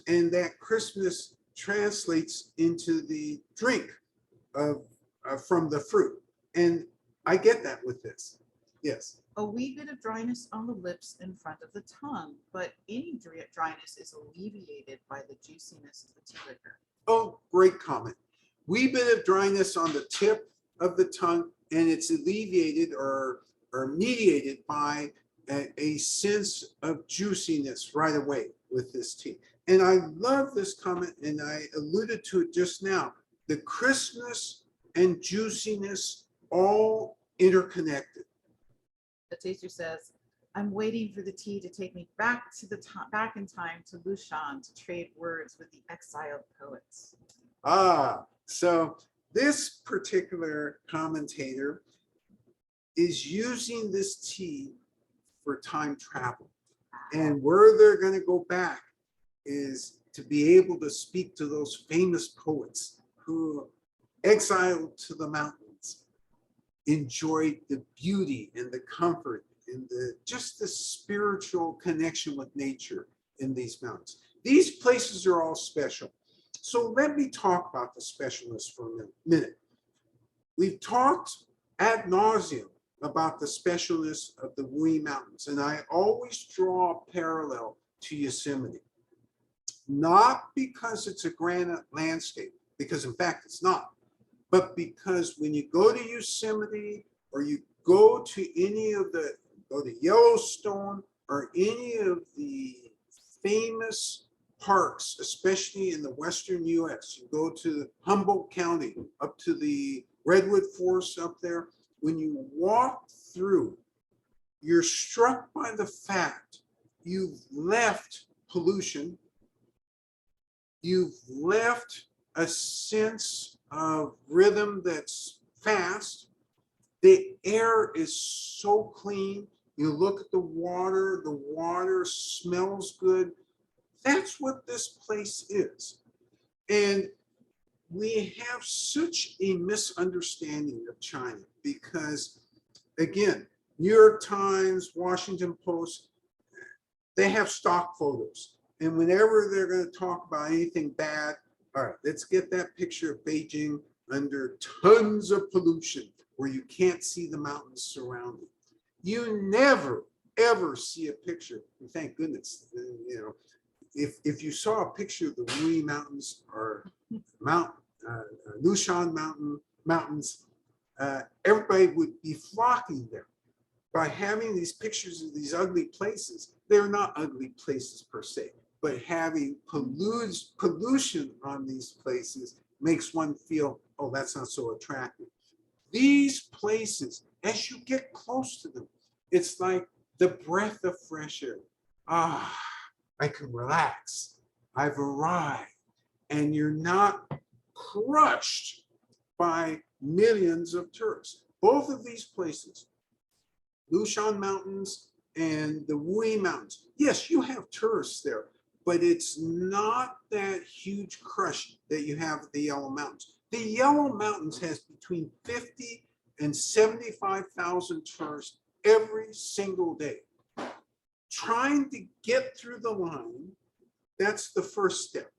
and that crispness translates into the drink from the fruit. And I get that with this. Yes. A wee bit of dryness on the lips in front of the tongue, but any dryness is alleviated by the juiciness of the tea liquor. Oh, great comment. Wee bit of dryness on the tip of the tongue, and it's alleviated or mediated by a sense of juiciness right away with this tea. And I love this comment, and I alluded to it just now. The crispness and juiciness all interconnected. The taster says, I'm waiting for the tea to take me back in time to Lushan to trade words with the exiled poets. So this particular commentator is using this tea for time travel. And where they're going to go back is to be able to speak to those famous poets who exiled to the mountains. enjoyed the beauty and the comfort and just the spiritual connection with nature in these mountains. These places are all special. So let me talk about the specialness for a minute. We've talked ad nauseum about the specialness of the Wui Mountains, and I always draw a parallel to Yosemite. Not because it's a granite landscape, because in fact it's not, but because when you go to Yosemite or you go to go to Yellowstone or any of the famous parks, especially in the western US, you go to Humboldt County, up to the Redwood Forest up there, when you walk through, you're struck by the fact you've left pollution, you've left a sense of rhythm that's fast. The air is so clean. You look at the water smells good. That's what this place is. And we have such a misunderstanding of China because, again, New York Times, Washington Post, they have stock photos. And whenever they're going to talk about anything bad, all right, let's get that picture of Beijing under tons of pollution where you can't see the mountains surrounding. You never, ever see a picture, and thank goodness, you know, if you saw a picture of the Wui Mountains or Lushan Mountains, everybody would be flocking there. By having these pictures of these ugly places, they're not ugly places per se, but having pollution on these places makes one feel, oh, that's not so attractive. These places, as you get close to them, it's like the breath of fresh air. Ah, I can relax. I've arrived. And you're not crushed by millions of tourists. Both of these places, Lushan Mountains and the Wui Mountains, yes, you have tourists there, but it's not that huge crush that you have at the Yellow Mountains. The Yellow Mountains has between 50 and 75,000 tourists every single day. Trying to get through the line, that's the first step.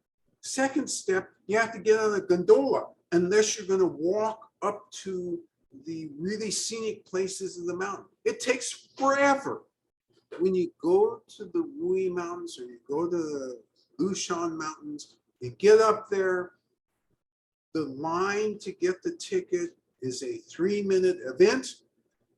Second step, you have to get on a gondola unless you're going to walk up to the really scenic places of the mountain. It takes forever. When you go to the Wui Mountains or you go to the Lushan Mountains, you get up there, the line to get the ticket is a 3-minute event,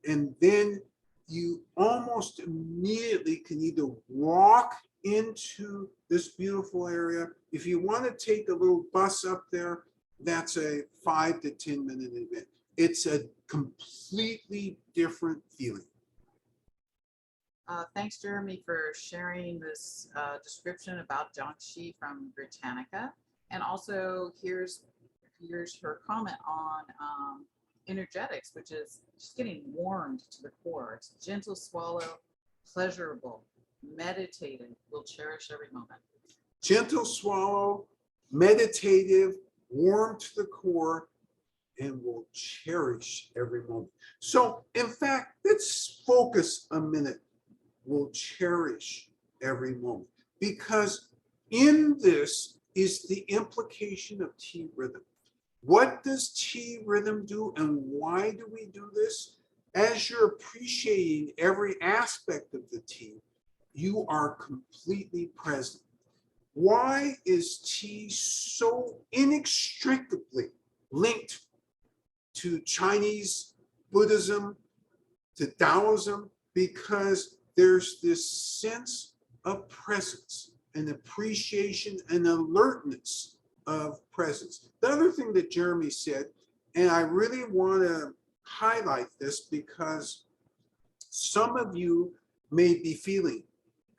and then you almost immediately can either walk into this beautiful area. If you want to take a little bus up there, that's a 5 to 10 minute event. It's a completely different feeling. Thanks, Jeremy, for sharing this description about Jiangxi from Britannica. And also here's her comment on energetics, which is just getting warmed to the core. It's gentle swallow, pleasurable, meditative, will cherish every moment. Gentle swallow, meditative, warm to the core, and will cherish every moment. So in fact, let's focus a minute. Will cherish every moment, because in this is the implication of tea rhythm. What does tea rhythm do, and why do we do this? As you're appreciating every aspect of the tea, you are completely present. Why is tea so inextricably linked to Chinese Buddhism, to Taoism? Because there's this sense of presence and appreciation and alertness of presence. The other thing that Jeremy said, and I really want to highlight this because some of you may be feeling,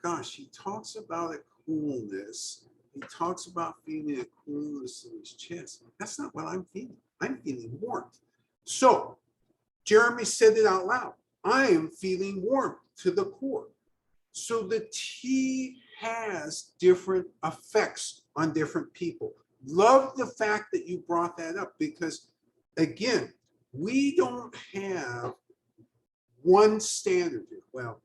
gosh, he talks about a coolness. He talks about feeling a coolness in his chest. That's not what I'm feeling. I'm feeling warmth. So Jeremy said it out loud. I am feeling warmth to the core. So the tea has different effects on different people. Love the fact that you brought that up because, again, we don't have one standard here. Well,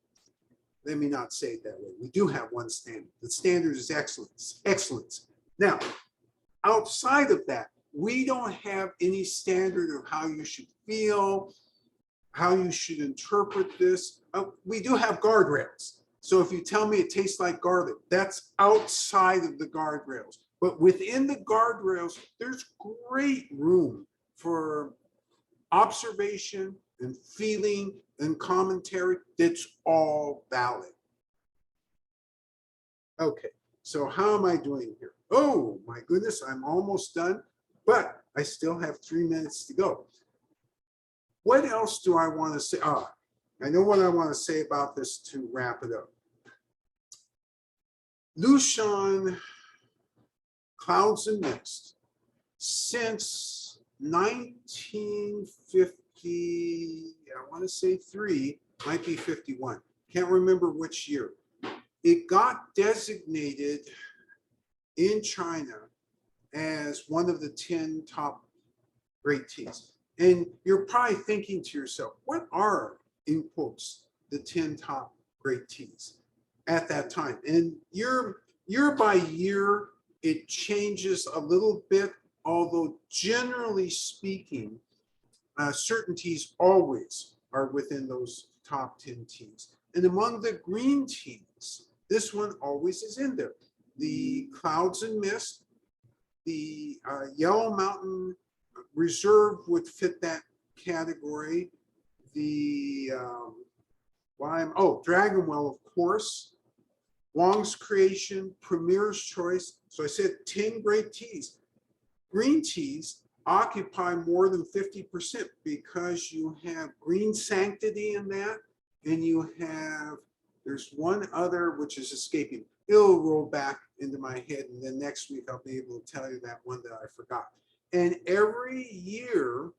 let me not say it that way. We do have one standard. The standard is excellence. Excellence. Now, outside of that, we don't have any standard of how you should feel, how you should interpret this. We do have guardrails. So if you tell me it tastes like garlic, that's outside of the guardrails. But within the guardrails, there's great room for observation and feeling and commentary. That's all valid. Okay, so how am I doing here? Oh my goodness, I'm almost done, but I still have 3 minutes to go. What else do I want to say? I know what I want to say about this to wrap it up. Lushan Clouds and Mist, since 1950, I want to say 3, might be 51. Can't remember which year. It got designated in China as one of the 10 top great teas. And you're probably thinking to yourself, what are, in quotes, the 10 top great teas at that time? And year by year, it changes a little bit, although generally speaking, certain teas always are within those top 10 teas. And among the green teas, this one always is in there. The Clouds and Mist, the Yellow Mountain Reserve would fit that category. The Dragonwell, of course. Wong's Creation, Premier's Choice. So I said 10 great teas. Green teas occupy more than 50% because you have Green Sanctity in that, and you have, there's one other which is escaping. It'll roll back into my head, and then next week I'll be able to tell you that one that I forgot. And every year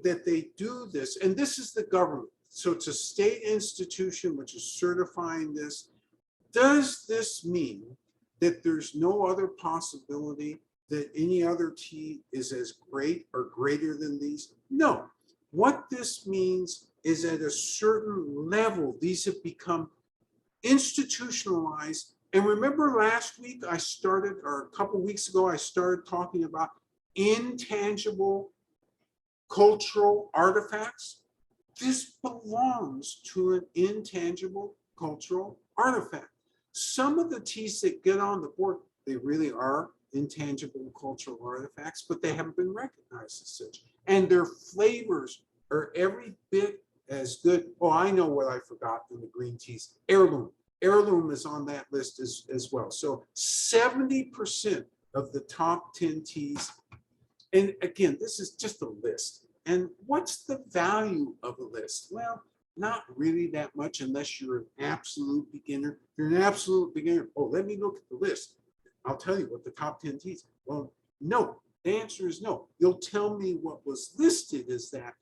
that they do this, and this is the government, so it's a state institution which is certifying this. Does this mean that there's no other possibility that any other tea is as great or greater than these? No. What this means is at a certain level, these have become institutionalized. And remember last week I started, or a couple weeks ago, I started talking about intangible cultural artifacts. This belongs to an intangible cultural artifact. Some of the teas that get on the board, they really are intangible cultural artifacts, but they haven't been recognized as such. And their flavors are every bit as good. Oh, I know what I forgot in the green teas. Heirloom. Heirloom is on that list as well. So 70% of the top 10 teas. And again, this is just a list. And what's the value of a list? Well, not really that much unless you're an absolute beginner. If you're an absolute beginner, oh, let me look at the list. I'll tell you what the top 10 teas. Well, no, the answer is no. You'll tell me what was listed as that.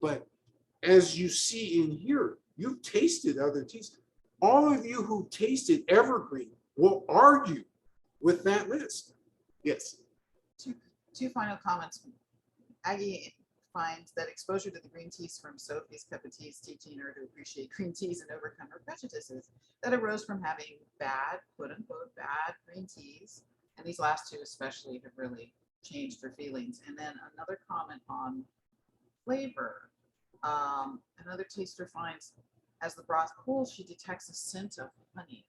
But as you see in here, you've tasted other teas. All of you who tasted Evergreen will argue with that list. Yes. Two final comments. Aggie finds that exposure to the green teas from Sophie's Cuppa teas teaching her to appreciate green teas and overcome her prejudices that arose from having bad, quote unquote, bad green teas. And these last two especially have really changed her feelings. And then another comment on flavor. Another taster finds as the broth cools, she detects a scent of honey,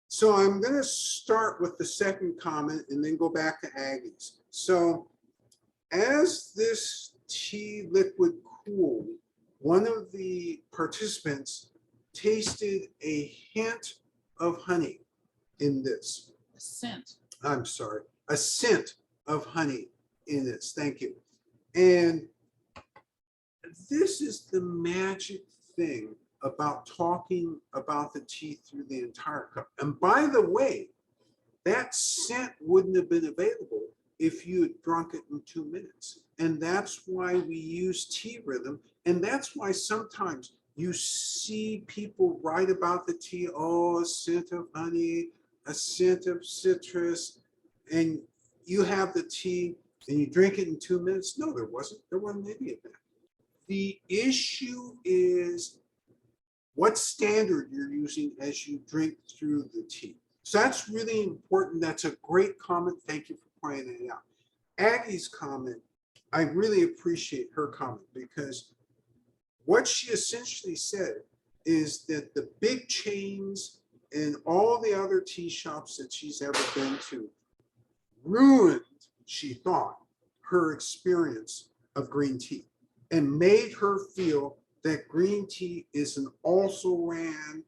So I'm going to start with the second comment and then go back to Aggie's. So as this tea liquid cooled, one of the participants tasted a hint of honey in this. A scent. I'm sorry, a scent of honey in this. Thank you. And this is the magic thing about talking about the tea through the entire cup. And by the way, that scent wouldn't have been available if you had drunk it in 2 minutes. And that's why we use tea rhythm. And that's why sometimes you see people write about the tea, oh, a scent of honey, a scent of citrus, and you have the tea and you drink it in 2 minutes. No, there wasn't any of that. The issue is what standard you're using as you drink through the tea. So that's really important. That's a great comment. Thank you for pointing it out. Aggie's comment, I really appreciate her comment, because what she essentially said is that the big chains and all the other tea shops that she's ever been to ruined, she thought, her experience of green tea and made her feel that green tea is an also ran.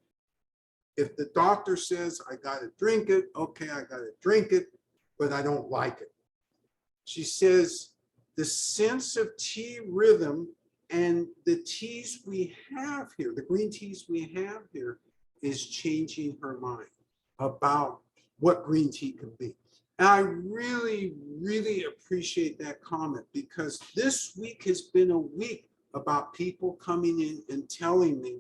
If the doctor says I got to drink it, okay, I got to drink it, but I don't like it. She says the sense of tea rhythm and the teas we have here, the green teas we have here, is changing her mind about what green tea can be. And I really, really appreciate that comment, because this week has been a week about people coming in and telling me,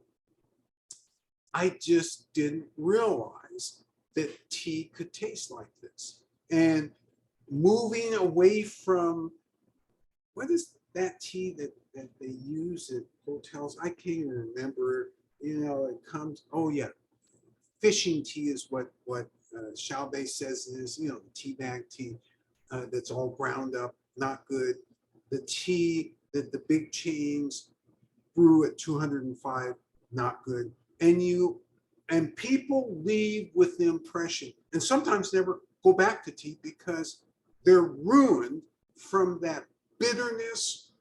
I just didn't realize that tea could taste like this. And moving away from, what is that tea that they use at hotels? I can't even remember. You know, it comes, oh yeah, fishing tea is what Xiaobei says it is, you know, the tea bag tea that's all ground up, not good. The tea that the big chains brew at 205, not good. And people leave with the impression, and sometimes never go back to tea, because they're ruined from that bitterness,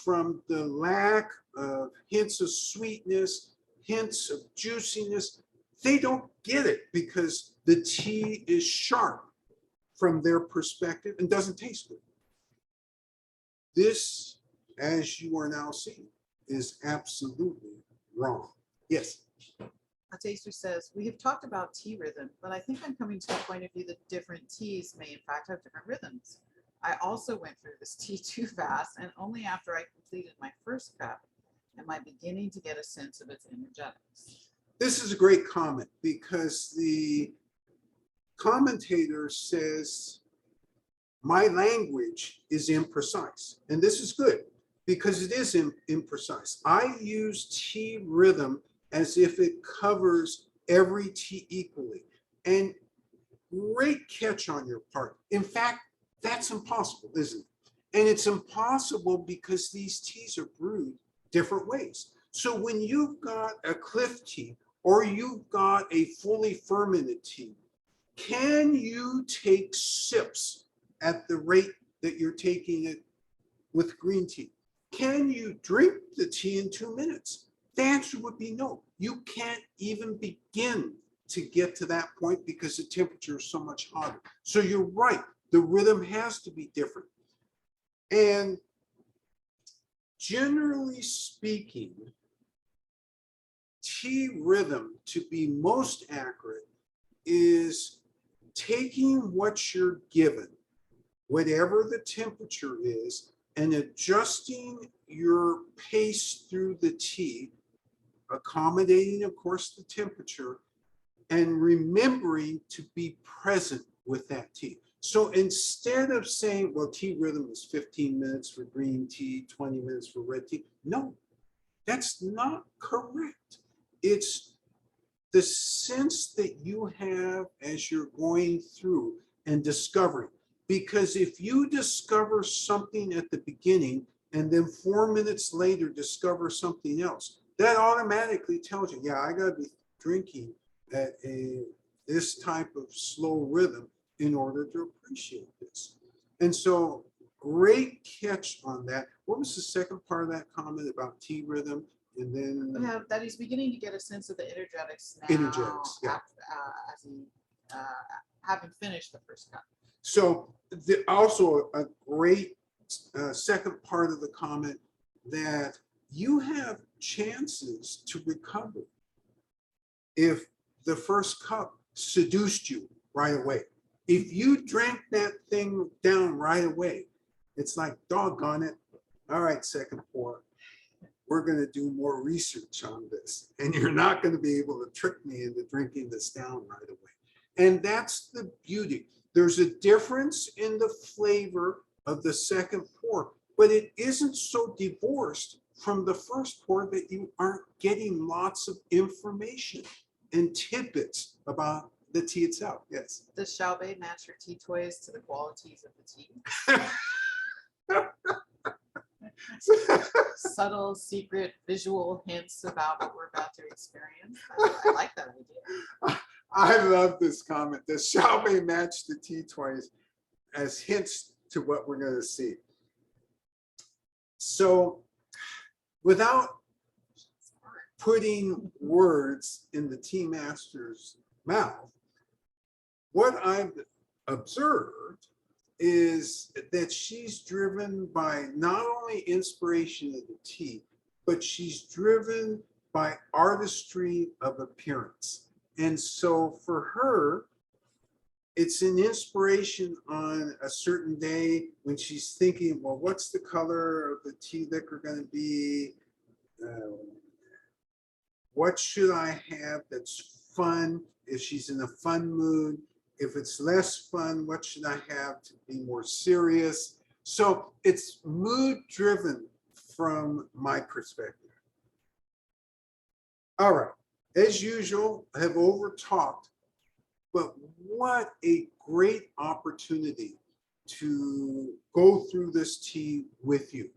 from the lack of hints of sweetness, hints of juiciness. They don't get it because the tea is sharp from their perspective and doesn't taste good. This, as you are now seeing, is absolutely wrong. Yes. A taster says, we have talked about tea rhythm, but I think I'm coming to the point of view that different teas may in fact have different rhythms. I also went through this tea too fast, and only after I completed my first cup am I beginning to get a sense of its energetics. This is a great comment, because the commentator says, my language is imprecise. And this is good, because it is imprecise. I use tea rhythm as if it covers every tea equally. And great catch on your part. In fact, that's impossible, isn't it? And it's impossible because these teas are brewed different ways. So when you've got a cliff tea or you've got a fully fermented tea, can you take sips at the rate that you're taking it with green tea? Can you drink the tea in 2 minutes? The answer would be no. You can't even begin to get to that point because the temperature is so much hotter. So you're right, the rhythm has to be different. And generally speaking, tea rhythm, to be most accurate, is taking what you're given, whatever the temperature is, and adjusting your pace through the tea, accommodating, of course, the temperature, and remembering to be present with that tea. So instead of saying, well, tea rhythm is 15 minutes for green tea, 20 minutes for red tea, no, that's not correct. It's the sense that you have as you're going through and discovering. Because if you discover something at the beginning and then 4 minutes later discover something else, that automatically tells you, yeah, I got to be drinking at this type of slow rhythm in order to appreciate this. And so great catch on that. What was the second part of that comment about tea rhythm? And then That he's beginning to get a sense of the energetics now, Energetics, yeah. as he having finished the first cup. So also a great second part of the comment, that you have chances to recover if the first cup seduced you right away. If you drank that thing down right away, it's like, doggone it. All right, second pour. We're going to do more research on this. And you're not going to be able to trick me into drinking this down right away. And that's the beauty. There's a difference in the flavor of the second pour, but it isn't so divorced from the first pour that you aren't getting lots of information and tidbits about the tea itself. Yes. Does Xiaobei match your tea toys to the qualities of the tea? Subtle, secret, visual hints about what we're about to experience. I like that idea. I love this comment. Does Xiaobei match the tea toys as hints to what we're going to see? So without putting words in the tea master's mouth, what I've observed is that she's driven by not only inspiration of the tea, but she's driven by artistry of appearance. And so for her, it's an inspiration on a certain day when she's thinking, well, what's the color of the tea liquor going to be? What should I have that's fun if she's in a fun mood? If it's less fun, what should I have to be more serious? So it's mood driven from my perspective. All right, as usual, I have over talked, but what a great opportunity to go through this tea with you.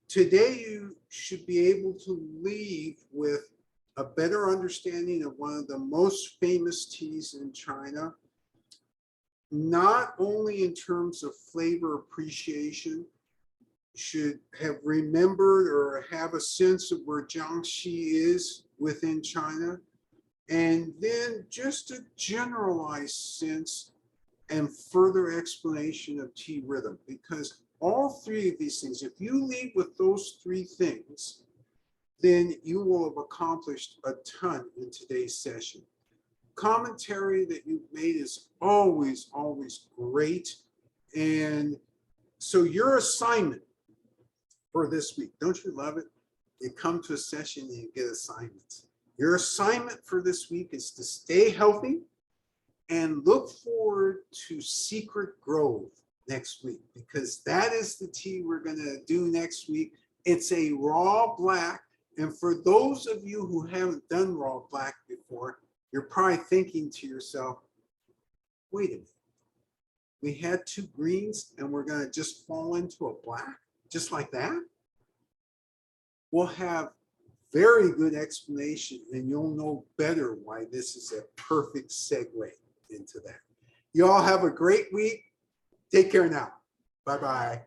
Today, you should be able to leave with a better understanding of one of the most famous teas in China, not only in terms of flavor appreciation, should have remembered or have a sense of where Jiangxi is within China, and then just a generalized sense and further explanation of tea rhythm, because all three of these things, if you leave with those three things, then you will have accomplished a ton in today's session. Commentary that you've made is always, always great. And so your assignment for this week, don't you love it? You come to a session and you get assignments. Your assignment for this week is to stay healthy and look forward to Secret Grove next week, because that is the tea we're going to do next week. It's a raw black. And for those of you who haven't done raw black before, you're probably thinking to yourself, wait a minute, we had two greens and we're going to just fall into a black just like that? We'll have very good explanation and you'll know better why this is a perfect segue into that. You all have a great week. Take care now. Bye-bye.